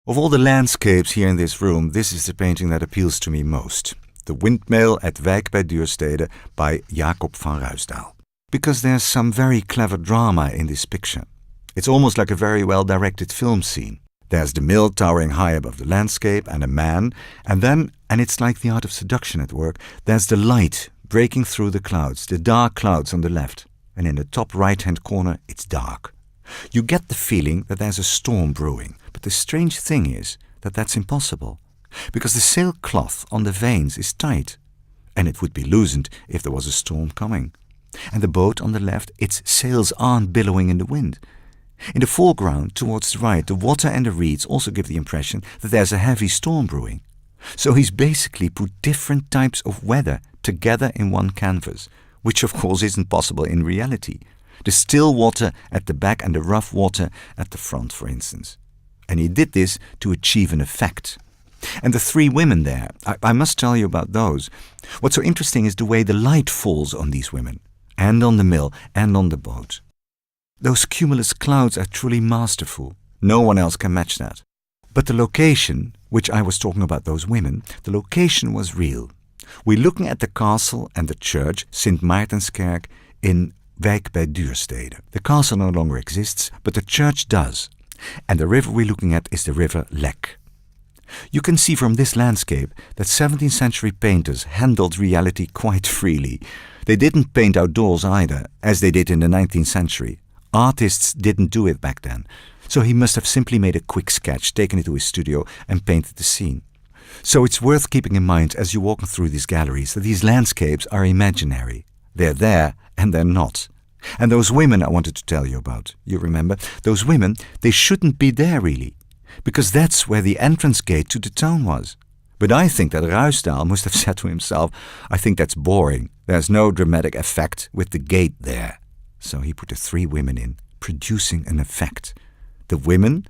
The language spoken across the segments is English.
Of all the landscapes here in this room, this is the painting that appeals to me most. The Windmill at Wijk bij Duurstede by Jacob van Ruisdael. Because there's some very clever drama in this picture. It's almost like a very well-directed film scene. There's the mill towering high above the landscape and a man, and then, and it's like the art of seduction at work, there's the light breaking through the clouds, the dark clouds on the left, and in the top right-hand corner it's dark. You get the feeling that there's a storm brewing, but the strange thing is that that's impossible, because the sailcloth on the vanes is tight, and it would be loosened if there was a storm coming. And the boat on the left, its sails aren't billowing in the wind. In the foreground, towards the right, the water and the reeds also give the impression that there's a heavy storm brewing. So he's basically put different types of weather together in one canvas, which of course isn't possible in reality. The still water at the back and the rough water at the front, for instance. And he did this to achieve an effect. And the three women there, I must tell you about those. What's so interesting is the way the light falls on these women, and on the mill, and on the boat. Those cumulus clouds are truly masterful. No one else can match that. But the location, which I was talking about those women, the location was real. We're looking at the castle and the church, Sint Maartenskerk, in Wijk bij Duurstede. The castle no longer exists, but the church does. And the river we're looking at is the river Lek. You can see from this landscape that 17th century painters handled reality quite freely. They didn't paint outdoors either, as they did in the 19th century. Artists didn't do it back then. So he must have simply made a quick sketch, taken it to his studio and painted the scene. So it's worth keeping in mind as you walk through these galleries that these landscapes are imaginary. They're there and they're not. And those women I wanted to tell you about, you remember? Those women, they shouldn't be there really, because that's where the entrance gate to the town was. But I think that Ruisdael must have said to himself, I think that's boring. There's no dramatic effect with the gate there. So he put the three women in, producing an effect. The women,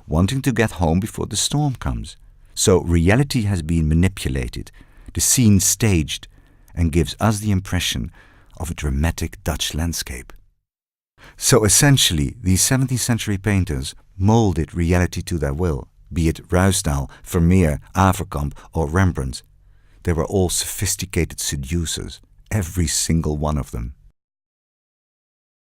wanting to get home before the storm comes. So reality has been manipulated, the scene staged, and gives us the impression of a dramatic Dutch landscape. So essentially, these 17th century painters molded reality to their will, be it Ruisdael, Vermeer, Averkamp or Rembrandt. They were all sophisticated seducers, every single one of them.